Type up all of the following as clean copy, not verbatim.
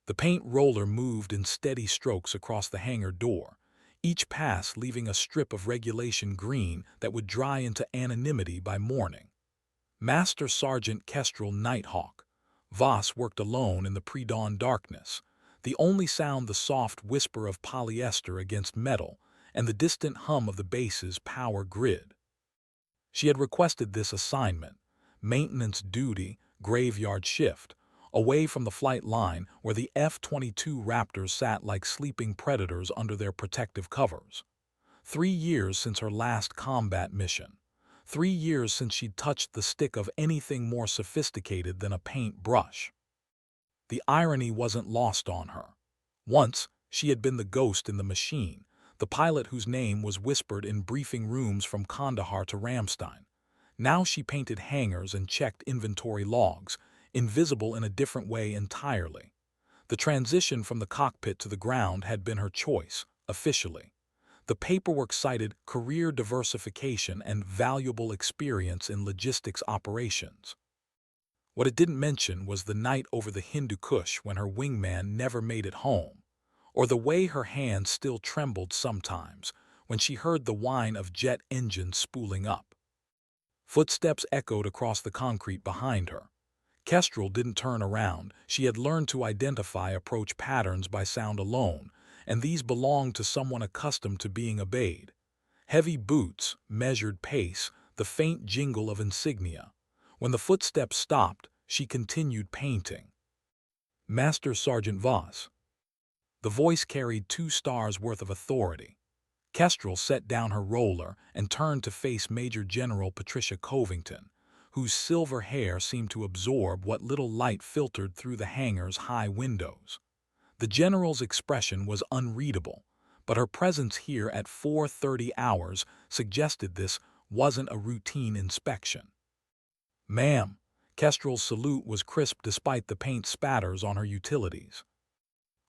The paint roller moved in steady strokes across the hangar door, each pass leaving a strip of regulation green that would dry into anonymity by morning. Master Sergeant Kestrel Nighthawk Voss worked alone in the pre-dawn darkness, the only sound the soft whisper of polyester against metal and the distant hum of the base's power grid. She had requested this assignment, maintenance duty, graveyard shift, away from the flight line where the F-22 Raptors sat like sleeping predators under their protective covers. 3 years since her last combat mission. 3 years since she'd touched the stick of anything more sophisticated than a paint brush. The irony wasn't lost on her. Once, she had been the ghost in the machine, the pilot whose name was whispered in briefing rooms from Kandahar to Ramstein. Now she painted hangars and checked inventory logs, invisible in a different way entirely. The transition from the cockpit to the ground had been her choice, officially. The paperwork cited career diversification and valuable experience in logistics operations. What it didn't mention was the night over the Hindu Kush when her wingman never made it home, or the way her hands still trembled sometimes when she heard the whine of jet engines spooling up. Footsteps echoed across the concrete behind her. Kestrel didn't turn around. She had learned to identify approach patterns by sound alone, and these belonged to someone accustomed to being obeyed. Heavy boots, measured pace, the faint jingle of insignia. When the footsteps stopped, she continued painting. Master Sergeant Voss. The voice carried 2 stars worth of authority. Kestrel set down her roller and turned to face Major General Patricia Covington, whose silver hair seemed to absorb what little light filtered through the hangar's high windows. The general's expression was unreadable, but her presence here at 4:30 hours suggested this wasn't a routine inspection. "Ma'am." Kestrel's salute was crisp despite the paint spatters on her utilities.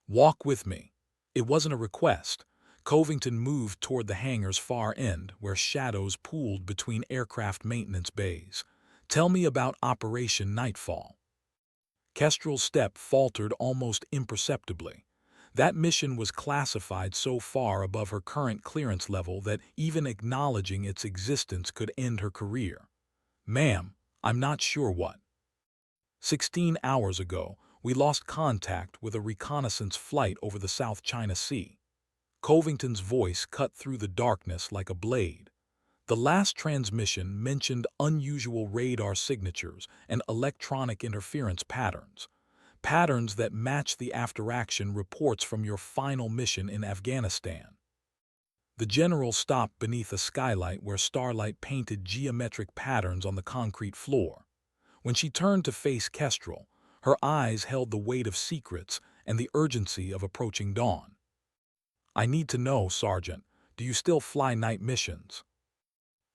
"Walk with me." It wasn't a request. Covington moved toward the hangar's far end, where shadows pooled between aircraft maintenance bays. "Tell me about Operation Nightfall." Kestrel's step faltered almost imperceptibly. That mission was classified so far above her current clearance level that even acknowledging its existence could end her career. "Ma'am, I'm not sure what." 16 hours ago, we lost contact with a reconnaissance flight over the South China Sea. Covington's voice cut through the darkness like a blade. The last transmission mentioned unusual radar signatures and electronic interference patterns. Patterns that match the after-action reports from your final mission in Afghanistan. The general stopped beneath a skylight where starlight painted geometric patterns on the concrete floor. When she turned to face Kestrel, her eyes held the weight of secrets and the urgency of approaching dawn. "I need to know, Sergeant, do you still fly night missions?"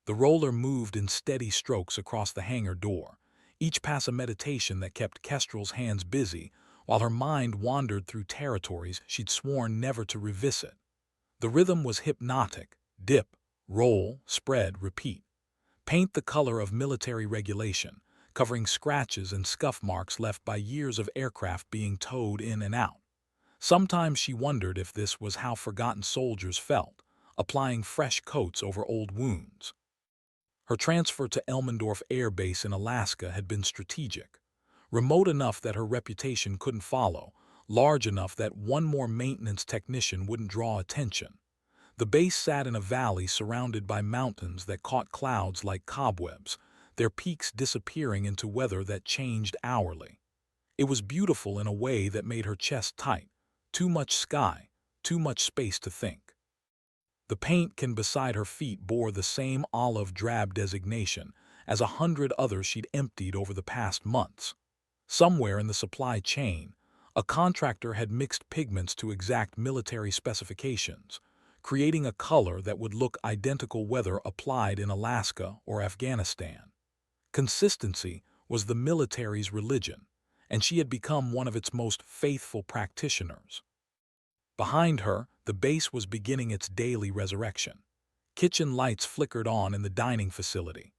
The roller moved in steady strokes across the hangar door, each pass a meditation that kept Kestrel's hands busy while her mind wandered through territories she'd sworn never to revisit. The rhythm was hypnotic: dip, roll, spread, repeat. Paint the color of military regulation, covering scratches and scuff marks left by years of aircraft being towed in and out. Sometimes she wondered if this was how forgotten soldiers felt, applying fresh coats over old wounds. Her transfer to Elmendorf Air Base in Alaska had been strategic. Remote enough that her reputation couldn't follow, large enough that one more maintenance technician wouldn't draw attention. The base sat in a valley surrounded by mountains that caught clouds like cobwebs, their peaks disappearing into weather that changed hourly. It was beautiful in a way that made her chest tight. Too much sky, too much space to think. The paint can beside her feet bore the same olive drab designation as 100 others she'd emptied over the past months. Somewhere in the supply chain, a contractor had mixed pigments to exact military specifications, creating a color that would look identical whether applied in Alaska or Afghanistan. Consistency was the military's religion, and she had become one of its most faithful practitioners. Behind her, the base was beginning its daily resurrection. Kitchen lights flickered on in the dining facility.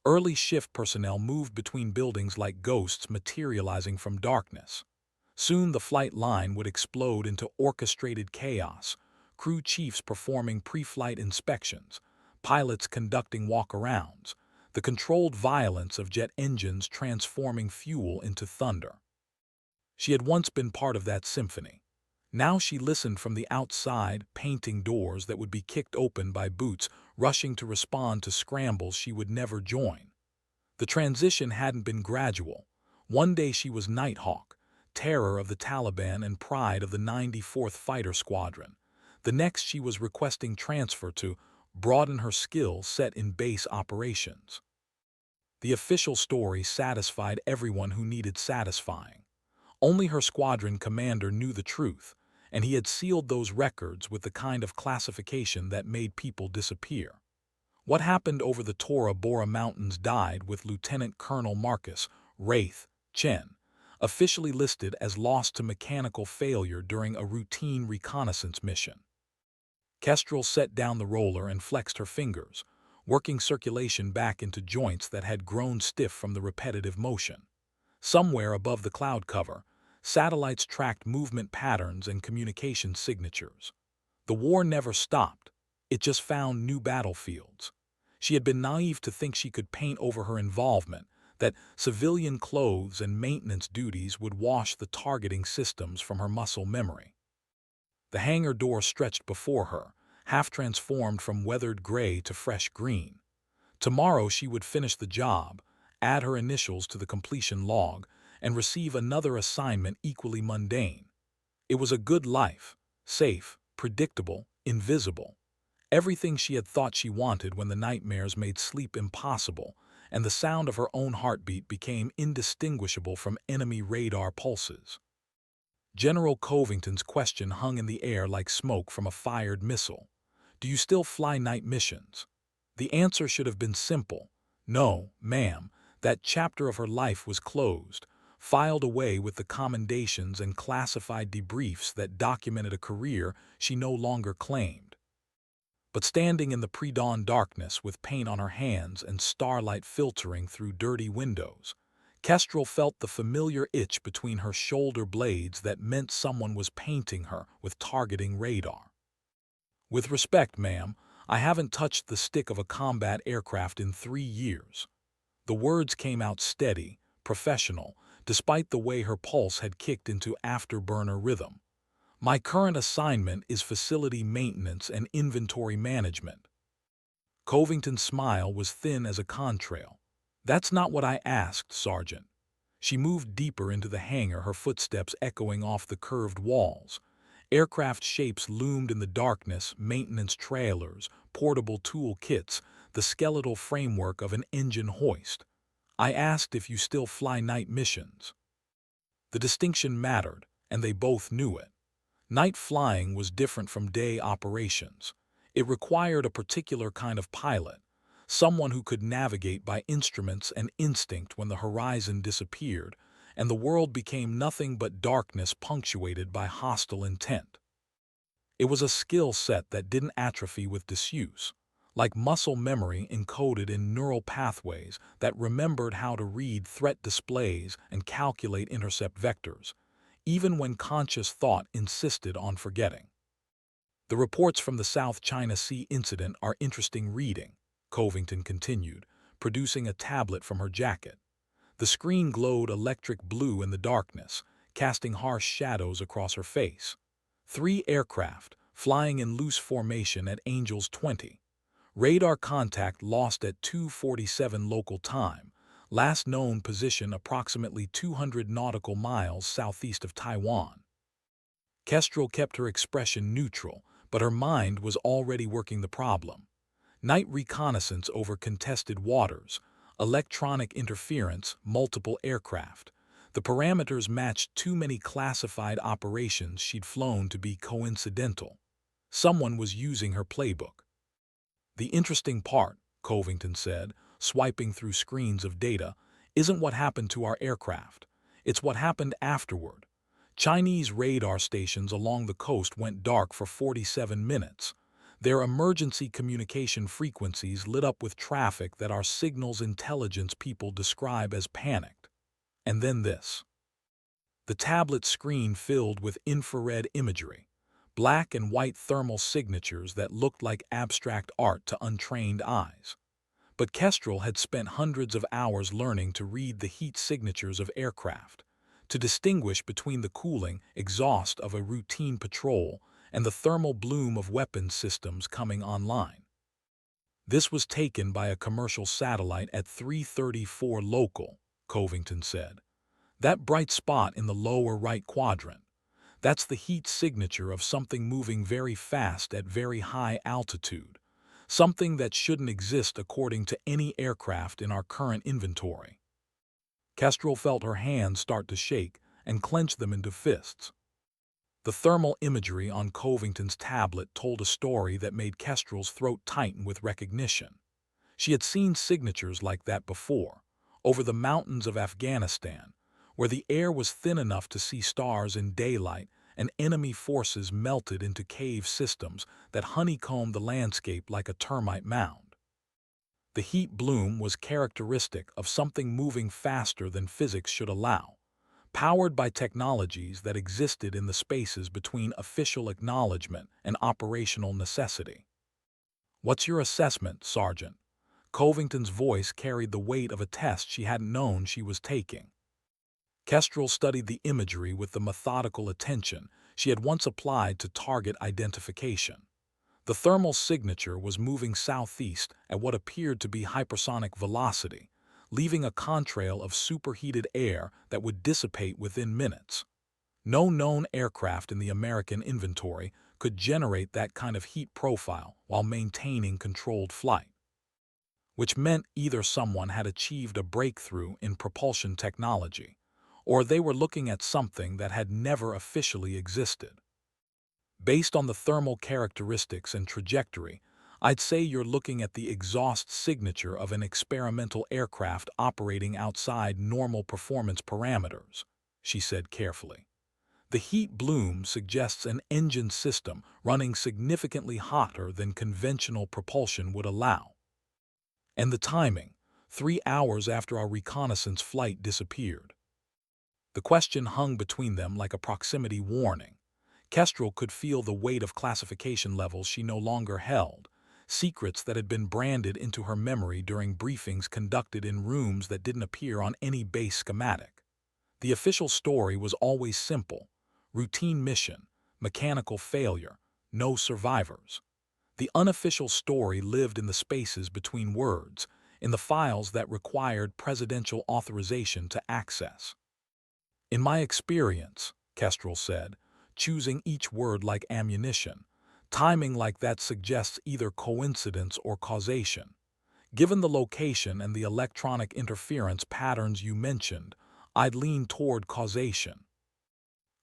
Early shift personnel moved between buildings like ghosts materializing from darkness. Soon the flight line would explode into orchestrated chaos, crew chiefs performing pre-flight inspections, pilots conducting walkarounds, the controlled violence of jet engines transforming fuel into thunder. She had once been part of that symphony. Now she listened from the outside, painting doors that would be kicked open by boots rushing to respond to scrambles she would never join. The transition hadn't been gradual. One day she was Nighthawk, terror of the Taliban and pride of the 94th Fighter Squadron. The next she was requesting transfer to broaden her skill set in base operations. The official story satisfied everyone who needed satisfying. Only her squadron commander knew the truth, and he had sealed those records with the kind of classification that made people disappear. What happened over the Tora Bora Mountains died with Lieutenant Colonel Marcus Wraith Chen, officially listed as lost to mechanical failure during a routine reconnaissance mission. Kestrel set down the roller and flexed her fingers, working circulation back into joints that had grown stiff from the repetitive motion. Somewhere above the cloud cover, satellites tracked movement patterns and communication signatures. The war never stopped. It just found new battlefields. She had been naive to think she could paint over her involvement, that civilian clothes and maintenance duties would wash the targeting systems from her muscle memory. The hangar door stretched before her, half transformed from weathered gray to fresh green. Tomorrow she would finish the job, add her initials to the completion log, and receive another assignment equally mundane. It was a good life, safe, predictable, invisible. Everything she had thought she wanted when the nightmares made sleep impossible, and the sound of her own heartbeat became indistinguishable from enemy radar pulses. General Covington's question hung in the air like smoke from a fired missile. Do you still fly night missions? The answer should have been simple. No, ma'am. That chapter of her life was closed, filed away with the commendations and classified debriefs that documented a career she no longer claimed. But standing in the pre-dawn darkness with paint on her hands and starlight filtering through dirty windows, Kestrel felt the familiar itch between her shoulder blades that meant someone was painting her with targeting radar. With respect, ma'am, I haven't touched the stick of a combat aircraft in 3 years. The words came out steady, professional, despite the way her pulse had kicked into afterburner rhythm. My current assignment is facility maintenance and inventory management. Covington's smile was thin as a contrail. That's not what I asked, Sergeant. She moved deeper into the hangar, her footsteps echoing off the curved walls. Aircraft shapes loomed in the darkness, maintenance trailers, portable tool kits, the skeletal framework of an engine hoist. I asked if you still fly night missions. The distinction mattered, and they both knew it. Night flying was different from day operations. It required a particular kind of pilot, someone who could navigate by instruments and instinct when the horizon disappeared, and the world became nothing but darkness punctuated by hostile intent. It was a skill set that didn't atrophy with disuse, like muscle memory encoded in neural pathways that remembered how to read threat displays and calculate intercept vectors, even when conscious thought insisted on forgetting. The reports from the South China Sea incident are interesting reading, Covington continued, producing a tablet from her jacket. The screen glowed electric blue in the darkness, casting harsh shadows across her face. 3 aircraft, flying in loose formation at Angels 20. Radar contact lost at 2:47 local time, last known position approximately 200 nautical miles southeast of Taiwan. Kestrel kept her expression neutral, but her mind was already working the problem. Night reconnaissance over contested waters, electronic interference, multiple aircraft. The parameters matched too many classified operations she'd flown to be coincidental. Someone was using her playbook. The interesting part, Covington said, swiping through screens of data, isn't what happened to our aircraft. It's what happened afterward. Chinese radar stations along the coast went dark for 47 minutes. Their emergency communication frequencies lit up with traffic that our signals intelligence people describe as panicked. And then this. The tablet screen filled with infrared imagery, black and white thermal signatures that looked like abstract art to untrained eyes. But Kestrel had spent hundreds of hours learning to read the heat signatures of aircraft, to distinguish between the cooling exhaust of a routine patrol and the thermal bloom of weapons systems coming online. This was taken by a commercial satellite at 3:34 local, Covington said. That bright spot in the lower right quadrant, that's the heat signature of something moving very fast at very high altitude, something that shouldn't exist according to any aircraft in our current inventory. Kestrel felt her hands start to shake and clench them into fists. The thermal imagery on Covington's tablet told a story that made Kestrel's throat tighten with recognition. She had seen signatures like that before, over the mountains of Afghanistan, where the air was thin enough to see stars in daylight and enemy forces melted into cave systems that honeycombed the landscape like a termite mound. The heat bloom was characteristic of something moving faster than physics should allow, powered by technologies that existed in the spaces between official acknowledgement and operational necessity. "What's your assessment, Sergeant?" Covington's voice carried the weight of a test she hadn't known she was taking. Kestrel studied the imagery with the methodical attention she had once applied to target identification. The thermal signature was moving southeast at what appeared to be hypersonic velocity, leaving a contrail of superheated air that would dissipate within minutes. No known aircraft in the American inventory could generate that kind of heat profile while maintaining controlled flight, which meant either someone had achieved a breakthrough in propulsion technology, or they were looking at something that had never officially existed. Based on the thermal characteristics and trajectory, I'd say you're looking at the exhaust signature of an experimental aircraft operating outside normal performance parameters, she said carefully. The heat bloom suggests an engine system running significantly hotter than conventional propulsion would allow. And the timing, 3 hours after our reconnaissance flight disappeared. The question hung between them like a proximity warning. Kestrel could feel the weight of classification levels she no longer held, secrets that had been branded into her memory during briefings conducted in rooms that didn't appear on any base schematic. The official story was always simple: routine mission, mechanical failure, no survivors. The unofficial story lived in the spaces between words, in the files that required presidential authorization to access. "In my experience," Kestrel said, choosing each word like ammunition, timing like that suggests either coincidence or causation. "Given the location and the electronic interference patterns you mentioned, I'd lean toward causation."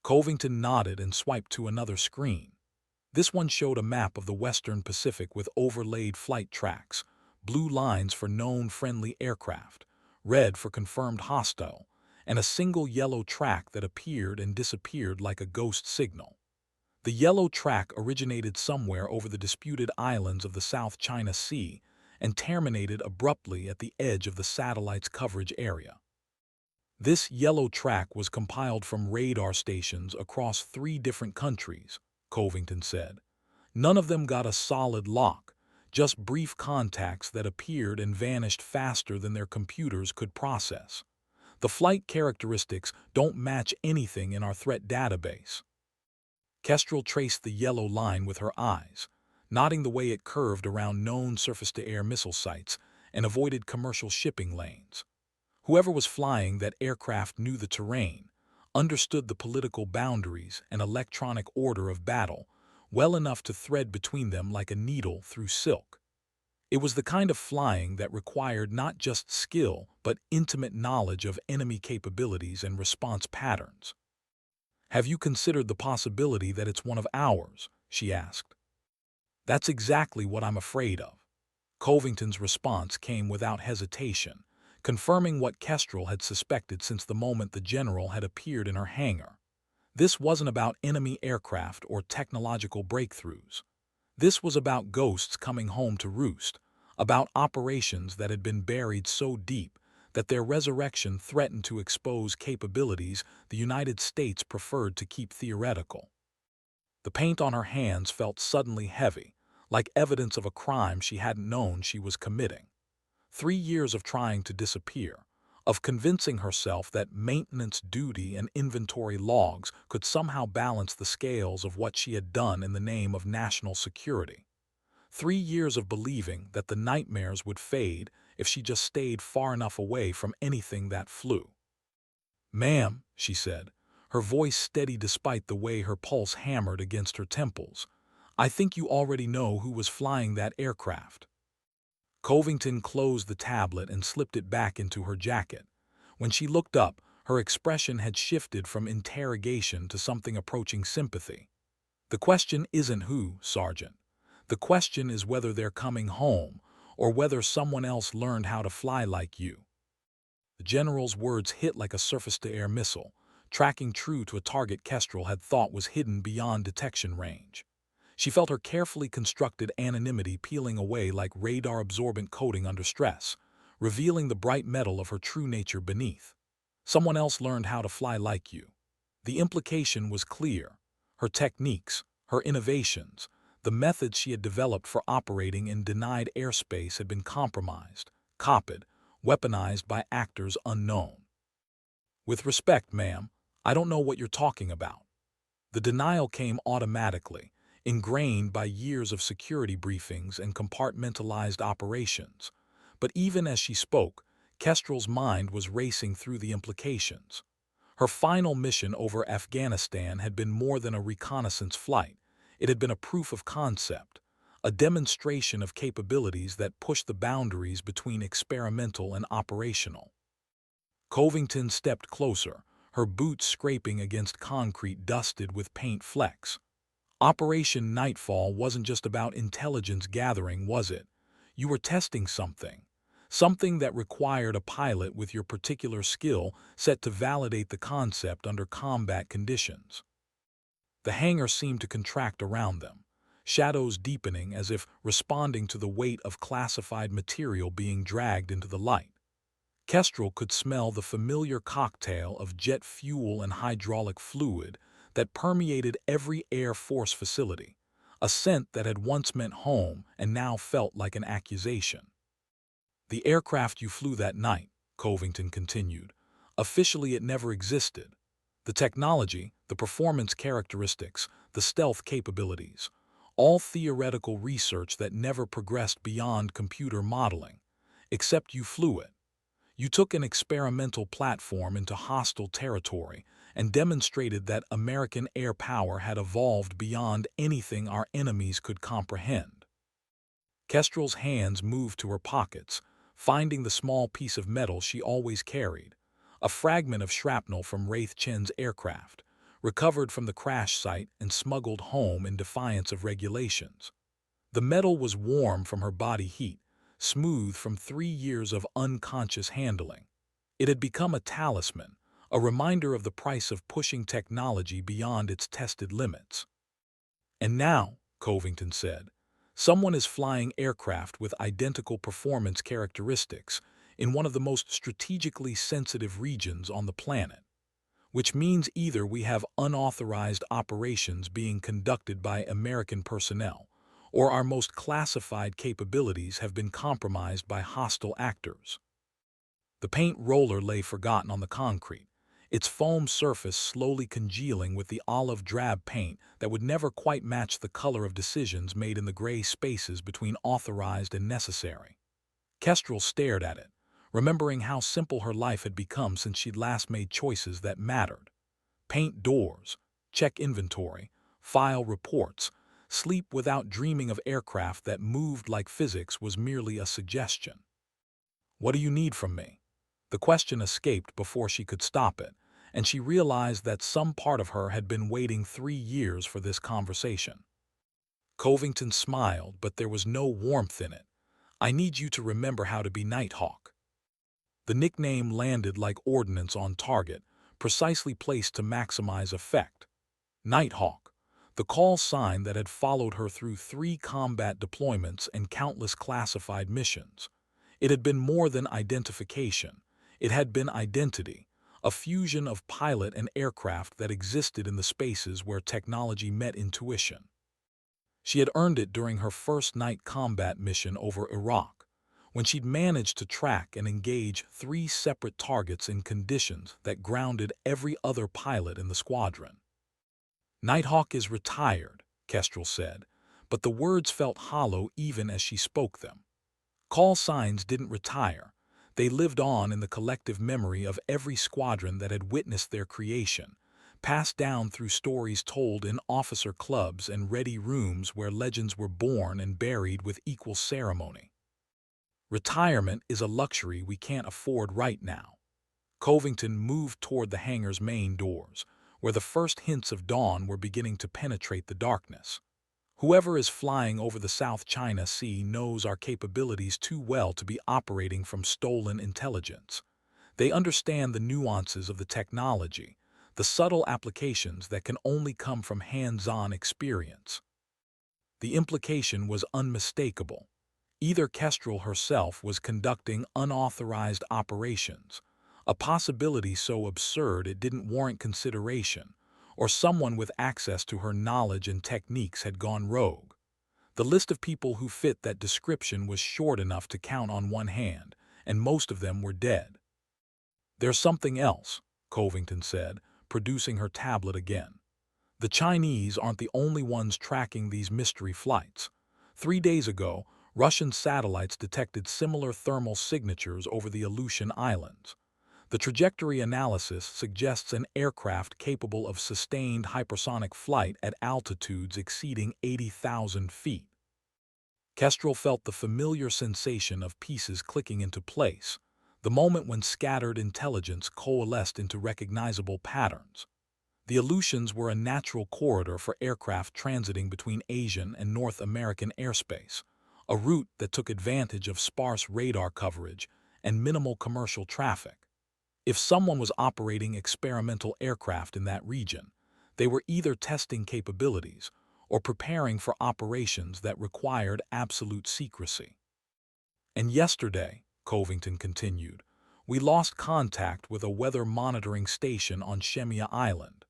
Covington nodded and swiped to another screen. This one showed a map of the Western Pacific with overlaid flight tracks, blue lines for known friendly aircraft, red for confirmed hostile, and a single yellow track that appeared and disappeared like a ghost signal. The yellow track originated somewhere over the disputed islands of the South China Sea and terminated abruptly at the edge of the satellite's coverage area. This yellow track was compiled from radar stations across 3 different countries, Covington said. None of them got a solid lock, just brief contacts that appeared and vanished faster than their computers could process. The flight characteristics don't match anything in our threat database. Kestrel traced the yellow line with her eyes, noting the way it curved around known surface-to-air missile sites and avoided commercial shipping lanes. Whoever was flying that aircraft knew the terrain, understood the political boundaries and electronic order of battle well enough to thread between them like a needle through silk. It was the kind of flying that required not just skill, but intimate knowledge of enemy capabilities and response patterns. "Have you considered the possibility that it's one of ours?" she asked. "That's exactly what I'm afraid of." Covington's response came without hesitation, confirming what Kestrel had suspected since the moment the general had appeared in her hangar. This wasn't about enemy aircraft or technological breakthroughs. This was about ghosts coming home to roost, about operations that had been buried so deep that their resurrection threatened to expose capabilities the United States preferred to keep theoretical. The paint on her hands felt suddenly heavy, like evidence of a crime she hadn't known she was committing. 3 years of trying to disappear, of convincing herself that maintenance duty and inventory logs could somehow balance the scales of what she had done in the name of national security. 3 years of believing that the nightmares would fade if she just stayed far enough away from anything that flew. "Ma'am," she said, her voice steady despite the way her pulse hammered against her temples, "I think you already know who was flying that aircraft." Covington closed the tablet and slipped it back into her jacket. When she looked up, her expression had shifted from interrogation to something approaching sympathy. "The question isn't who, Sergeant. The question is whether they're coming home, or whether someone else learned how to fly like you." The general's words hit like a surface-to-air missile, tracking true to a target Kestrel had thought was hidden beyond detection range. She felt her carefully constructed anonymity peeling away like radar-absorbent coating under stress, revealing the bright metal of her true nature beneath. Someone else learned how to fly like you. The implication was clear. Her techniques, her innovations, the methods she had developed for operating in denied airspace had been compromised, copied, weaponized by actors unknown. "With respect, ma'am, I don't know what you're talking about." The denial came automatically, ingrained by years of security briefings and compartmentalized operations. But even as she spoke, Kestrel's mind was racing through the implications. Her final mission over Afghanistan had been more than a reconnaissance flight. It had been a proof of concept, a demonstration of capabilities that pushed the boundaries between experimental and operational. Covington stepped closer, her boots scraping against concrete dusted with paint flecks. "Operation Nightfall wasn't just about intelligence gathering, was it? You were testing something. Something that required a pilot with your particular skill set to validate the concept under combat conditions." The hangar seemed to contract around them, shadows deepening as if responding to the weight of classified material being dragged into the light. Kestrel could smell the familiar cocktail of jet fuel and hydraulic fluid that permeated every Air Force facility, a scent that had once meant home and now felt like an accusation. "The aircraft you flew that night," Covington continued, "officially it never existed. The technology, the performance characteristics, the stealth capabilities, all theoretical research that never progressed beyond computer modeling. Except you flew it. You took an experimental platform into hostile territory and demonstrated that American air power had evolved beyond anything our enemies could comprehend." Kestrel's hands moved to her pockets, finding the small piece of metal she always carried, a fragment of shrapnel from Wraith Chen's aircraft, recovered from the crash site and smuggled home in defiance of regulations. The metal was warm from her body heat, smooth from 3 years of unconscious handling. It had become a talisman, a reminder of the price of pushing technology beyond its tested limits. "And now," Covington said, "someone is flying aircraft with identical performance characteristics in one of the most strategically sensitive regions on the planet. Which means either we have unauthorized operations being conducted by American personnel, or our most classified capabilities have been compromised by hostile actors." The paint roller lay forgotten on the concrete, its foam surface slowly congealing with the olive-drab paint that would never quite match the color of decisions made in the gray spaces between authorized and necessary. Kestrel stared at it, remembering how simple her life had become since she'd last made choices that mattered. Paint doors, check inventory, file reports, sleep without dreaming of aircraft that moved like physics was merely a suggestion. "What do you need from me?" The question escaped before she could stop it, and she realized that some part of her had been waiting 3 years for this conversation. Covington smiled, but there was no warmth in it. "I need you to remember how to be Nighthawk." The nickname landed like ordnance on target, precisely placed to maximize effect. Nighthawk, the call sign that had followed her through 3 combat deployments and countless classified missions. It had been more than identification. It had been identity, a fusion of pilot and aircraft that existed in the spaces where technology met intuition. She had earned it during her first night combat mission over Iraq, when she'd managed to track and engage 3 separate targets in conditions that grounded every other pilot in the squadron. "Nighthawk is retired," Kestrel said, but the words felt hollow even as she spoke them. Call signs didn't retire. They lived on in the collective memory of every squadron that had witnessed their creation, passed down through stories told in officer clubs and ready rooms where legends were born and buried with equal ceremony. Retirement is a luxury we can't afford right now. Covington moved toward the hangar's main doors, where the first hints of dawn were beginning to penetrate the darkness. "Whoever is flying over the South China Sea knows our capabilities too well to be operating from stolen intelligence. They understand the nuances of the technology, the subtle applications that can only come from hands-on experience." The implication was unmistakable. Either Kestrel herself was conducting unauthorized operations, a possibility so absurd it didn't warrant consideration, or someone with access to her knowledge and techniques had gone rogue. The list of people who fit that description was short enough to count on one hand, and most of them were dead. "There's something else," Covington said, producing her tablet again. "The Chinese aren't the only ones tracking these mystery flights. 3 days ago, Russian satellites detected similar thermal signatures over the Aleutian Islands. The trajectory analysis suggests an aircraft capable of sustained hypersonic flight at altitudes exceeding 80,000 feet." Kestrel felt the familiar sensation of pieces clicking into place, the moment when scattered intelligence coalesced into recognizable patterns. The Aleutians were a natural corridor for aircraft transiting between Asian and North American airspace, a route that took advantage of sparse radar coverage and minimal commercial traffic. If someone was operating experimental aircraft in that region, they were either testing capabilities or preparing for operations that required absolute secrecy. "And yesterday," Covington continued, "we lost contact with a weather monitoring station on Shemya Island.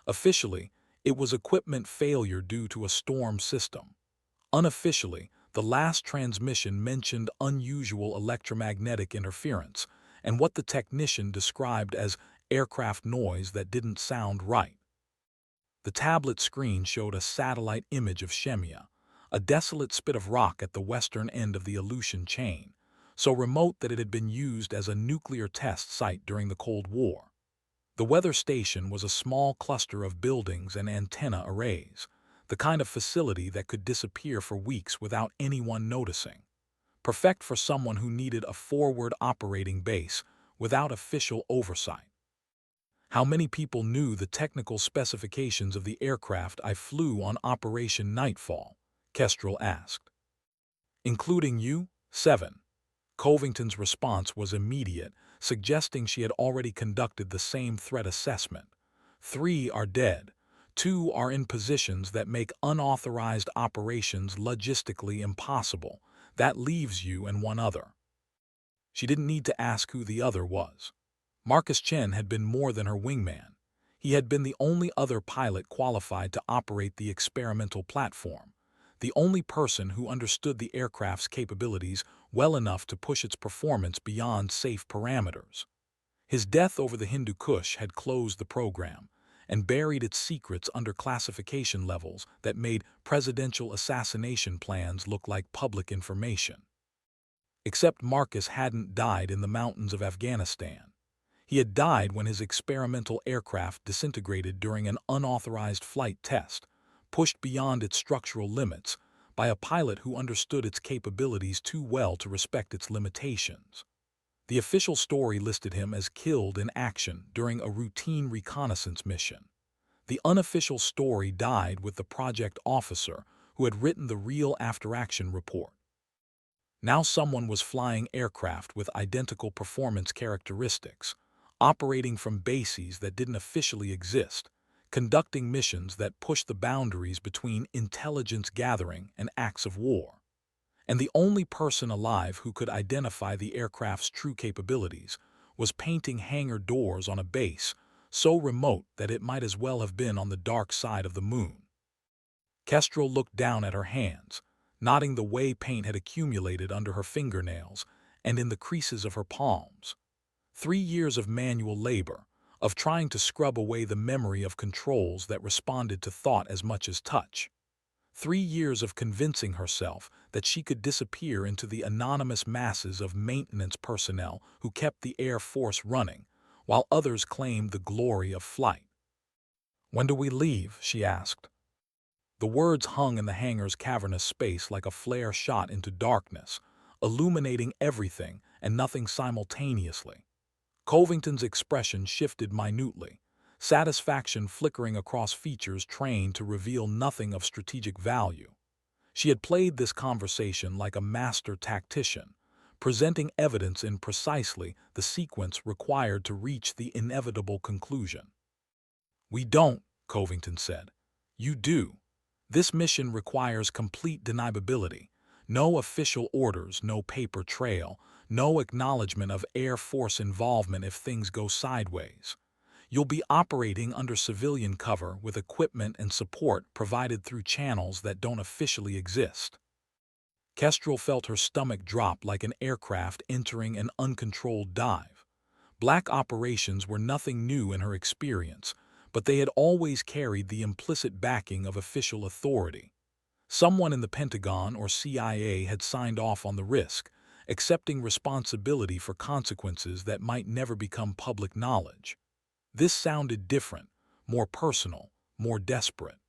Officially, it was equipment failure due to a storm system. Unofficially, the last transmission mentioned unusual electromagnetic interference and what the technician described as aircraft noise that didn't sound right." The tablet screen showed a satellite image of Shemya, a desolate spit of rock at the western end of the Aleutian chain, so remote that it had been used as a nuclear test site during the Cold War. The weather station was a small cluster of buildings and antenna arrays, the kind of facility that could disappear for weeks without anyone noticing. Perfect for someone who needed a forward operating base without official oversight. "How many people knew the technical specifications of the aircraft I flew on Operation Nightfall?" Kestrel asked. "Including you? 7. Covington's response was immediate, suggesting she had already conducted the same threat assessment. 3 are dead. 2 are in positions that make unauthorized operations logistically impossible. That leaves you and 1 other. She didn't need to ask who the other was. Marcus Chen had been more than her wingman. He had been the only other pilot qualified to operate the experimental platform, the only person who understood the aircraft's capabilities well enough to push its performance beyond safe parameters. His death over the Hindu Kush had closed the program and buried its secrets under classification levels that made presidential assassination plans look like public information. Except Marcus hadn't died in the mountains of Afghanistan. He had died when his experimental aircraft disintegrated during an unauthorized flight test, pushed beyond its structural limits by a pilot who understood its capabilities too well to respect its limitations. The official story listed him as killed in action during a routine reconnaissance mission. The unofficial story died with the project officer who had written the real after-action report. Now someone was flying aircraft with identical performance characteristics, operating from bases that didn't officially exist, conducting missions that pushed the boundaries between intelligence gathering and acts of war. And the only person alive who could identify the aircraft's true capabilities was painting hangar doors on a base so remote that it might as well have been on the dark side of the moon. Kestrel looked down at her hands, noting the way paint had accumulated under her fingernails and in the creases of her palms. 3 years of manual labor, of trying to scrub away the memory of controls that responded to thought as much as touch. 3 years of convincing herself that she could disappear into the anonymous masses of maintenance personnel who kept the Air Force running, while others claimed the glory of flight. "When do we leave?" she asked. The words hung in the hangar's cavernous space like a flare shot into darkness, illuminating everything and nothing simultaneously. Covington's expression shifted minutely, satisfaction flickering across features trained to reveal nothing of strategic value. She had played this conversation like a master tactician, presenting evidence in precisely the sequence required to reach the inevitable conclusion. "We don't," Covington said. "You do. This mission requires complete deniability. No official orders, no paper trail, no acknowledgement of Air Force involvement if things go sideways. You'll be operating under civilian cover with equipment and support provided through channels that don't officially exist." Kestrel felt her stomach drop like an aircraft entering an uncontrolled dive. Black operations were nothing new in her experience, but they had always carried the implicit backing of official authority. Someone in the Pentagon or CIA had signed off on the risk, accepting responsibility for consequences that might never become public knowledge. This sounded different, more personal, more desperate.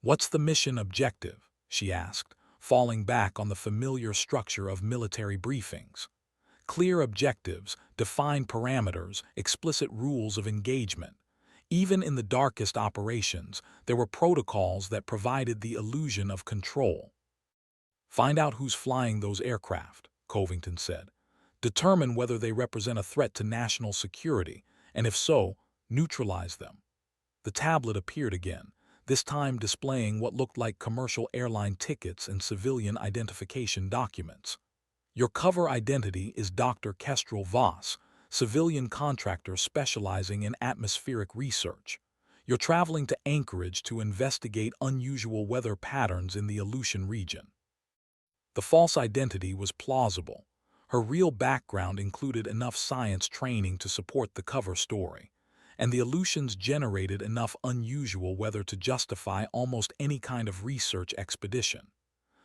"What's the mission objective?" she asked, falling back on the familiar structure of military briefings. Clear objectives, defined parameters, explicit rules of engagement. Even in the darkest operations, there were protocols that provided the illusion of control. "Find out who's flying those aircraft," Covington said. "Determine whether they represent a threat to national security, and if so, neutralize them." The tablet appeared again, this time displaying what looked like commercial airline tickets and civilian identification documents. "Your cover identity is Dr. Kestrel Voss, civilian contractor specializing in atmospheric research. You're traveling to Anchorage to investigate unusual weather patterns in the Aleutian region." The false identity was plausible. Her real background included enough science training to support the cover story, and the Aleutians generated enough unusual weather to justify almost any kind of research expedition.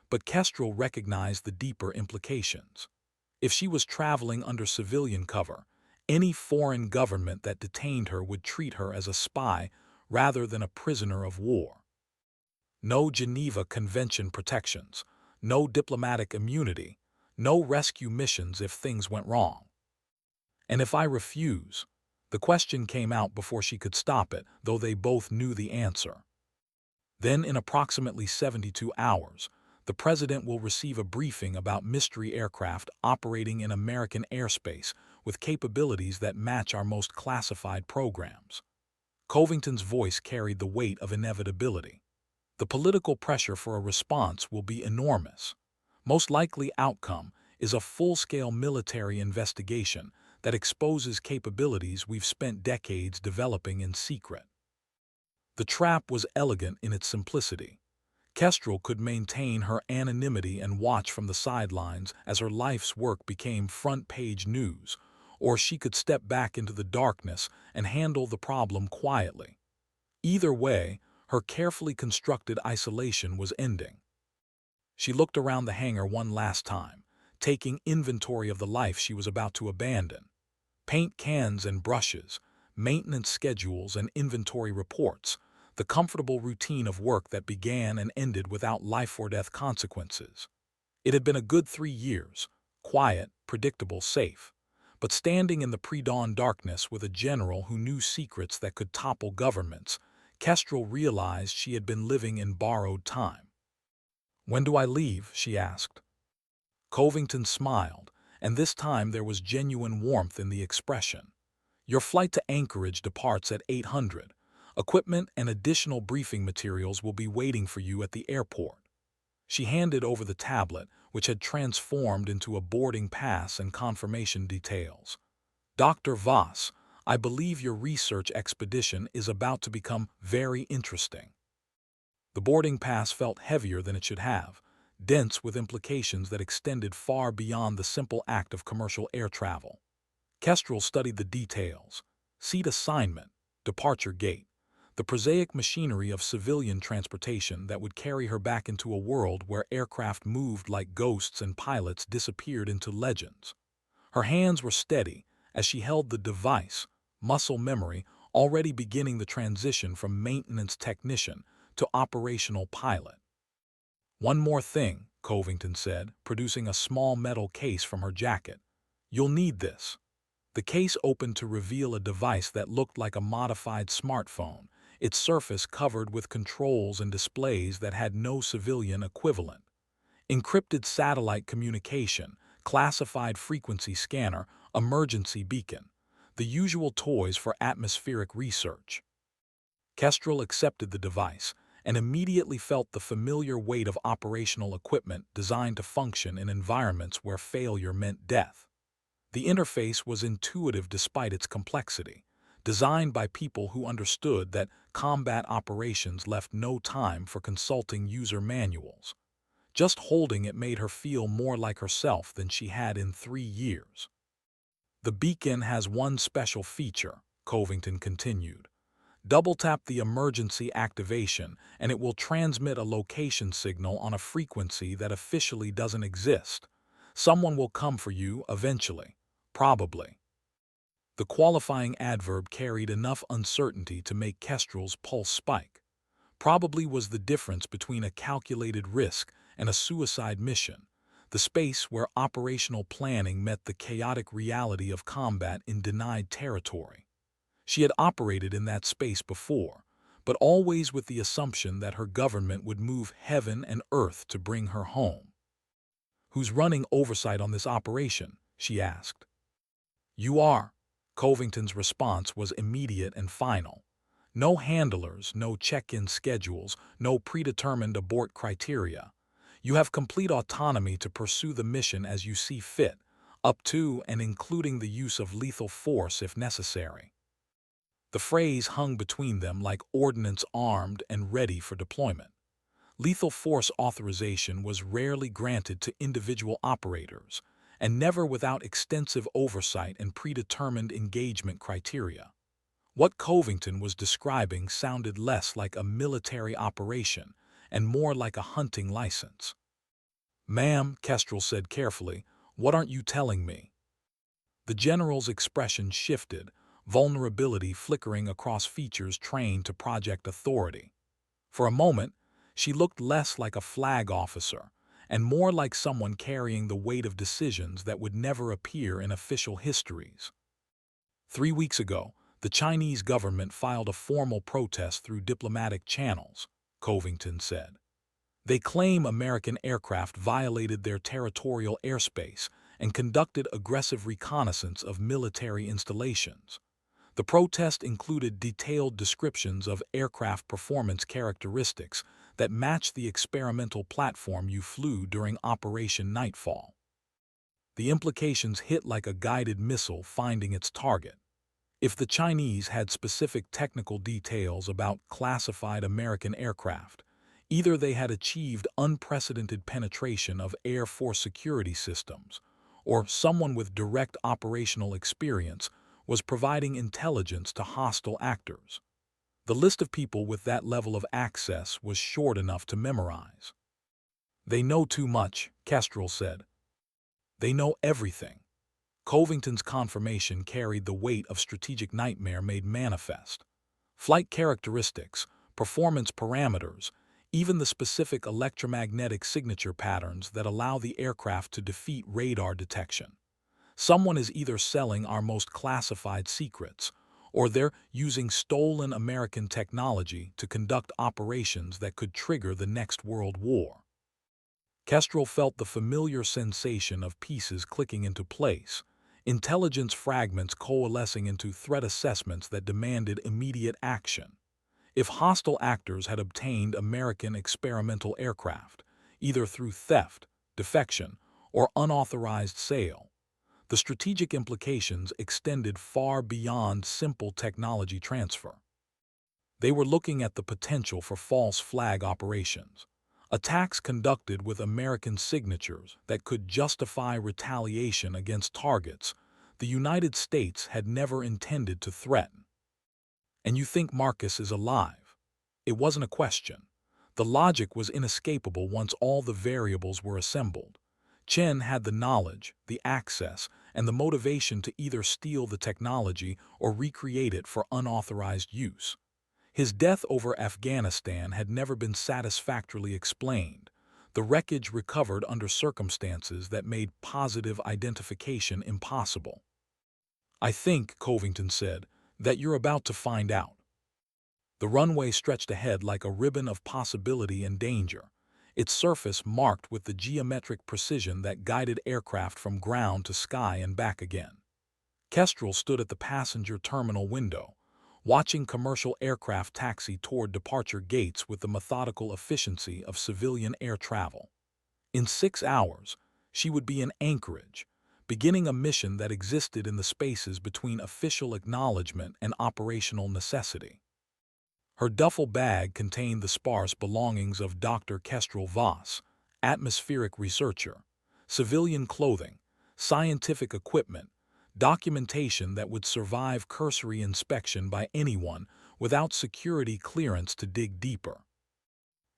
But Kestrel recognized the deeper implications. If she was traveling under civilian cover, any foreign government that detained her would treat her as a spy rather than a prisoner of war. No Geneva Convention protections, no diplomatic immunity, no rescue missions if things went wrong. "And if I refuse?" The question came out before she could stop it, though they both knew the answer. "Then in approximately 72 hours, the President will receive a briefing about mystery aircraft operating in American airspace with capabilities that match our most classified programs." Covington's voice carried the weight of inevitability. "The political pressure for a response will be enormous. Most likely outcome is a full-scale military investigation that exposes capabilities we've spent decades developing in secret." The trap was elegant in its simplicity. Kestrel could maintain her anonymity and watch from the sidelines as her life's work became front-page news, or she could step back into the darkness and handle the problem quietly. Either way, her carefully constructed isolation was ending. She looked around the hangar one last time, taking inventory of the life she was about to abandon. Paint cans and brushes, maintenance schedules and inventory reports, the comfortable routine of work that began and ended without life-or-death consequences. It had been a good 3 years, quiet, predictable, safe. But standing in the pre-dawn darkness with a general who knew secrets that could topple governments, Kestrel realized she had been living in borrowed time. "When do I leave?" she asked. Covington smiled, and this time there was genuine warmth in the expression. "Your flight to Anchorage departs at 800. Equipment and additional briefing materials will be waiting for you at the airport." She handed over the tablet, which had transformed into a boarding pass and confirmation details. Dr. Voss, I believe your research expedition is about to become very interesting. The boarding pass felt heavier than it should have, dense with implications that extended far beyond the simple act of commercial air travel. Kestrel studied the details: seat assignment, departure gate, the prosaic machinery of civilian transportation that would carry her back into a world where aircraft moved like ghosts and pilots disappeared into legends. Her hands were steady as she held the device, muscle memory already beginning the transition from maintenance technician to operational pilot. "One more thing," Covington said, producing a small metal case from her jacket. "You'll need this." The case opened to reveal a device that looked like a modified smartphone, its surface covered with controls and displays that had no civilian equivalent. Encrypted satellite communication, classified frequency scanner, emergency beacon, the usual toys for atmospheric research. Kestrel accepted the device and immediately felt the familiar weight of operational equipment designed to function in environments where failure meant death. The interface was intuitive despite its complexity, designed by people who understood that combat operations left no time for consulting user manuals. Just holding it made her feel more like herself than she had in 3 years. "The beacon has one special feature," Covington continued. "Double-tap the emergency activation and it will transmit a location signal on a frequency that officially doesn't exist. Someone will come for you eventually. Probably." The qualifying adverb carried enough uncertainty to make Kestrel's pulse spike. Probably was the difference between a calculated risk and a suicide mission, the space where operational planning met the chaotic reality of combat in denied territory. She had operated in that space before, but always with the assumption that her government would move heaven and earth to bring her home. "Who's running oversight on this operation?" she asked. "You are." Covington's response was immediate and final. "No handlers, no check-in schedules, no predetermined abort criteria. You have complete autonomy to pursue the mission as you see fit, up to and including the use of lethal force if necessary." The phrase hung between them like ordnance armed and ready for deployment. Lethal force authorization was rarely granted to individual operators, and never without extensive oversight and predetermined engagement criteria. What Covington was describing sounded less like a military operation and more like a hunting license. "Ma'am," Kestrel said carefully, "what aren't you telling me?" The general's expression shifted, vulnerability flickering across features trained to project authority. For a moment, she looked less like a flag officer and more like someone carrying the weight of decisions that would never appear in official histories. 3 weeks ago, the Chinese government filed a formal protest through diplomatic channels, Covington said. They claim American aircraft violated their territorial airspace and conducted aggressive reconnaissance of military installations. The protest included detailed descriptions of aircraft performance characteristics that matched the experimental platform you flew during Operation Nightfall. The implications hit like a guided missile finding its target. If the Chinese had specific technical details about classified American aircraft, either they had achieved unprecedented penetration of Air Force security systems, or someone with direct operational experience was providing intelligence to hostile actors. The list of people with that level of access was short enough to memorize. "They know too much," Kestrel said. "They know everything." Covington's confirmation carried the weight of strategic nightmare made manifest. Flight characteristics, performance parameters, even the specific electromagnetic signature patterns that allow the aircraft to defeat radar detection. Someone is either selling our most classified secrets, or they're using stolen American technology to conduct operations that could trigger the next World War. Kestrel felt the familiar sensation of pieces clicking into place, intelligence fragments coalescing into threat assessments that demanded immediate action. If hostile actors had obtained American experimental aircraft, either through theft, defection, or unauthorized sale, The strategic implications extended far beyond simple technology transfer. They were looking at the potential for false flag operations, attacks conducted with American signatures that could justify retaliation against targets the United States had never intended to threaten. And you think Marcus is alive? It wasn't a question. The logic was inescapable once all the variables were assembled. Chen had the knowledge, the access, and the motivation to either steal the technology or recreate it for unauthorized use. His death over Afghanistan had never been satisfactorily explained. The wreckage recovered under circumstances that made positive identification impossible. "I think," Covington said, "that you're about to find out." The runway stretched ahead like a ribbon of possibility and danger, its surface marked with the geometric precision that guided aircraft from ground to sky and back again. Kestrel stood at the passenger terminal window, watching commercial aircraft taxi toward departure gates with the methodical efficiency of civilian air travel. In 6 hours, she would be in Anchorage, beginning a mission that existed in the spaces between official acknowledgement and operational necessity. Her duffel bag contained the sparse belongings of Dr. Kestrel Voss, atmospheric researcher, civilian clothing, scientific equipment, documentation that would survive cursory inspection by anyone without security clearance to dig deeper.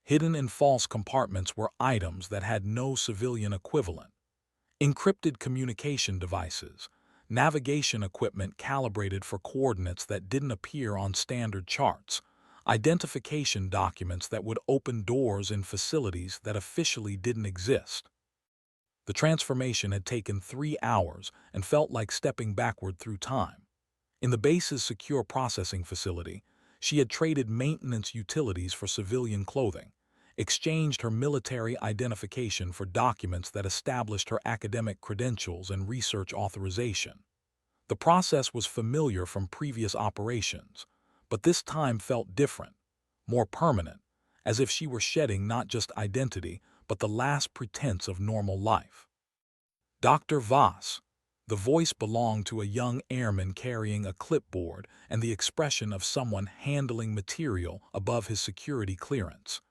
Hidden in false compartments were items that had no civilian equivalent. Encrypted communication devices, navigation equipment calibrated for coordinates that didn't appear on standard charts, identification documents that would open doors in facilities that officially didn't exist. The transformation had taken 3 hours and felt like stepping backward through time. In the base's secure processing facility, she had traded maintenance utilities for civilian clothing, exchanged her military identification for documents that established her academic credentials and research authorization. The process was familiar from previous operations, but this time felt different, more permanent, as if she were shedding not just identity, but the last pretense of normal life. "Dr. Voss." The voice belonged to a young airman carrying a clipboard and the expression of someone handling material above his security clearance.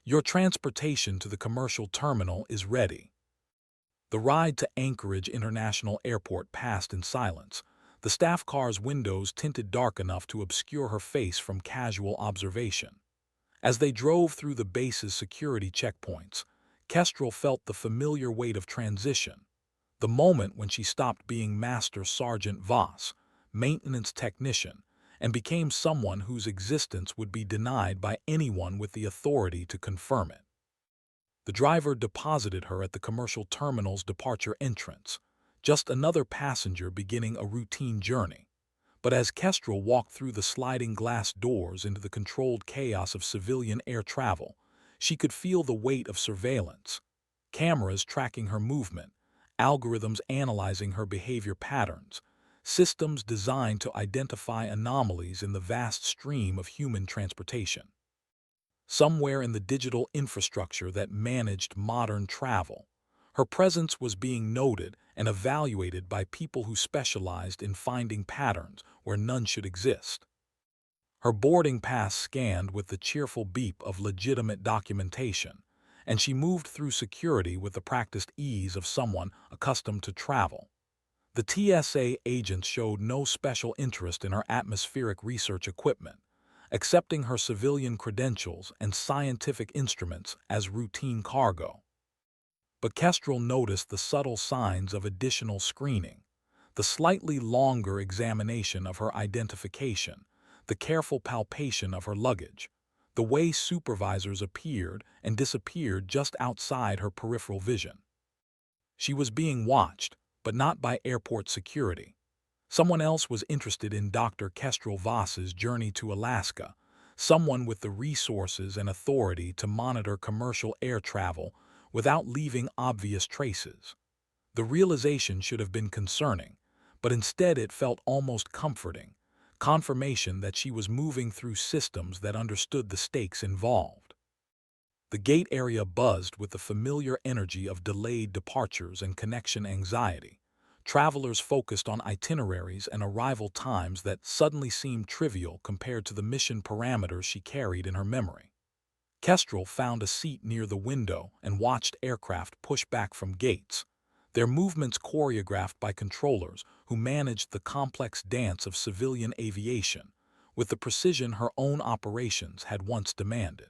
"Your transportation to the commercial terminal is ready." The ride to Anchorage International Airport passed in silence, the staff car's windows tinted dark enough to obscure her face from casual observation. As they drove through the base's security checkpoints, Kestrel felt the familiar weight of transition, the moment when she stopped being Master Sergeant Voss, maintenance technician, and became someone whose existence would be denied by anyone with the authority to confirm it. The driver deposited her at the commercial terminal's departure entrance, just another passenger beginning a routine journey. But as Kestrel walked through the sliding glass doors into the controlled chaos of civilian air travel, she could feel the weight of surveillance, cameras tracking her movement, algorithms analyzing her behavior patterns, systems designed to identify anomalies in the vast stream of human transportation. Somewhere in the digital infrastructure that managed modern travel, her presence was being noted and evaluated by people who specialized in finding patterns where none should exist. Her boarding pass scanned with the cheerful beep of legitimate documentation, and she moved through security with the practiced ease of someone accustomed to travel. The TSA agents showed no special interest in her atmospheric research equipment, accepting her civilian credentials and scientific instruments as routine cargo. But Kestrel noticed the subtle signs of additional screening, the slightly longer examination of her identification, the careful palpation of her luggage, the way supervisors appeared and disappeared just outside her peripheral vision. She was being watched, but not by airport security. Someone else was interested in Dr. Kestrel Voss's journey to Alaska, someone with the resources and authority to monitor commercial air travel without leaving obvious traces. The realization should have been concerning, but instead it felt almost comforting, confirmation that she was moving through systems that understood the stakes involved. The gate area buzzed with the familiar energy of delayed departures and connection anxiety. travelers focused on itineraries and arrival times that suddenly seemed trivial compared to the mission parameters she carried in her memory. Kestrel found a seat near the window and watched aircraft push back from gates, their movements choreographed by controllers who managed the complex dance of civilian aviation with the precision her own operations had once demanded.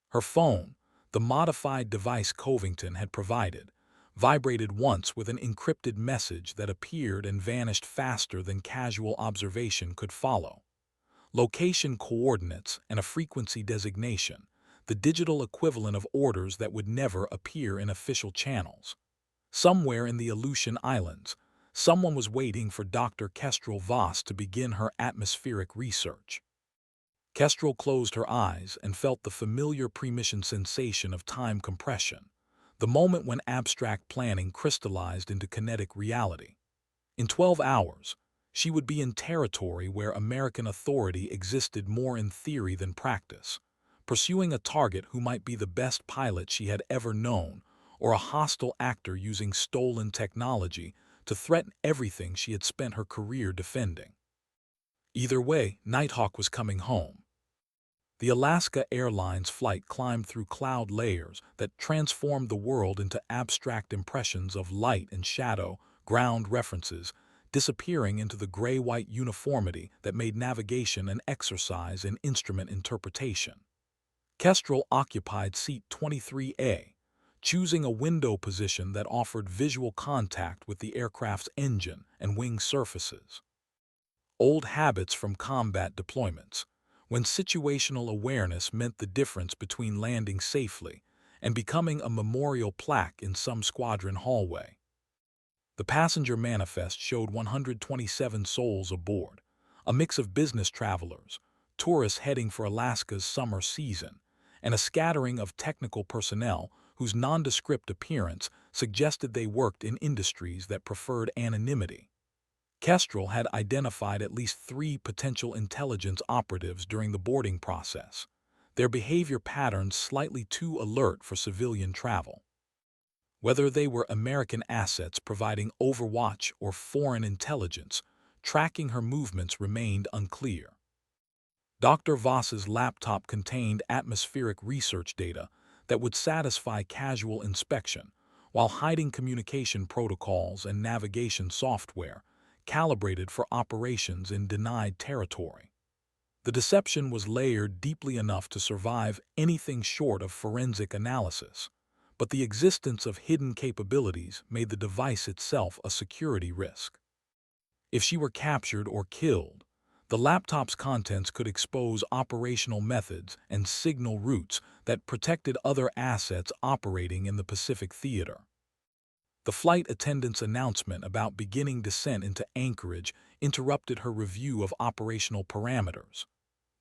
Her phone, the modified device Covington had provided, vibrated once with an encrypted message that appeared and vanished faster than casual observation could follow. Location coordinates and a frequency designation, the digital equivalent of orders that would never appear in official channels. Somewhere in the Aleutian Islands, someone was waiting for Dr. Kestrel Voss to begin her atmospheric research. Kestrel closed her eyes and felt the familiar pre-mission sensation of time compression, the moment when abstract planning crystallized into kinetic reality. In 12 hours, she would be in territory where American authority existed more in theory than practice, pursuing a target who might be the best pilot she had ever known, or a hostile actor using stolen technology to threaten everything she had spent her career defending. Either way, Nighthawk was coming home. The Alaska Airlines flight climbed through cloud layers that transformed the world into abstract impressions of light and shadow, ground references, disappearing into the gray-white uniformity that made navigation an exercise in instrument interpretation. Kestrel occupied seat 23A, choosing a window position that offered visual contact with the aircraft's engine and wing surfaces. Old habits from combat deployments, when situational awareness meant the difference between landing safely and becoming a memorial plaque in some squadron hallway. The passenger manifest showed 127 souls aboard, a mix of business travelers, tourists heading for Alaska's summer season, and a scattering of technical personnel whose nondescript appearance suggested they worked in industries that preferred anonymity. Kestrel had identified at least 3 potential intelligence operatives during the boarding process, their behavior patterns slightly too alert for civilian travel. Whether they were American assets providing overwatch or foreign intelligence, tracking her movements remained unclear. Dr. Voss's laptop contained atmospheric research data that would satisfy casual inspection, while hiding communication protocols and navigation software calibrated for operations in denied territory. The deception was layered deeply enough to survive anything short of forensic analysis, but the existence of hidden capabilities made the device itself a security risk. If she were captured or killed, the laptop's contents could expose operational methods and signal routes that protected other assets operating in the Pacific Theater. The flight attendant's announcement about beginning descent into Anchorage interrupted her review of operational parameters.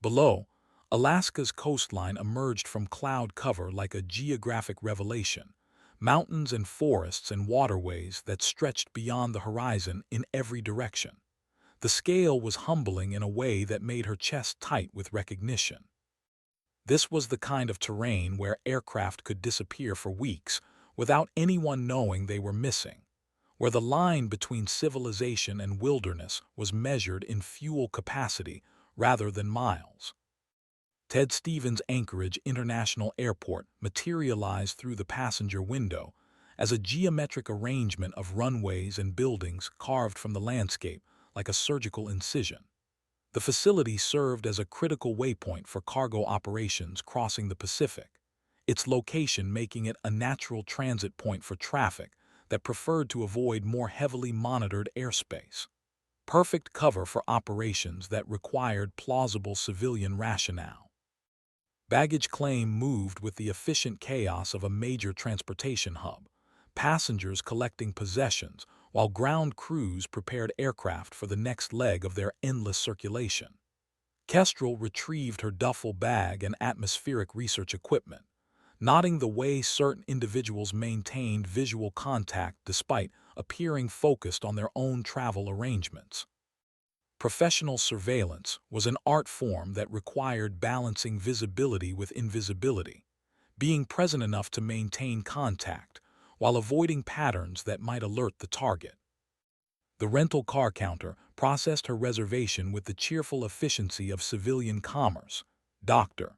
Below, Alaska's coastline emerged from cloud cover like a geographic revelation, mountains and forests and waterways that stretched beyond the horizon in every direction. The scale was humbling in a way that made her chest tight with recognition. This was the kind of terrain where aircraft could disappear for weeks without anyone knowing they were missing, where the line between civilization and wilderness was measured in fuel capacity rather than miles. Ted Stevens Anchorage International Airport materialized through the passenger window as a geometric arrangement of runways and buildings carved from the landscape like a surgical incision. The facility served as a critical waypoint for cargo operations crossing the Pacific, its location making it a natural transit point for traffic that preferred to avoid more heavily monitored airspace. Perfect cover for operations that required plausible civilian rationale. Baggage claim moved with the efficient chaos of a major transportation hub, passengers collecting possessions while ground crews prepared aircraft for the next leg of their endless circulation. Kestrel retrieved her duffel bag and atmospheric research equipment, noting the way certain individuals maintained visual contact despite appearing focused on their own travel arrangements. Professional surveillance was an art form that required balancing visibility with invisibility, being present enough to maintain contact while avoiding patterns that might alert the target. The rental car counter processed her reservation with the cheerful efficiency of civilian commerce. "Doctor,"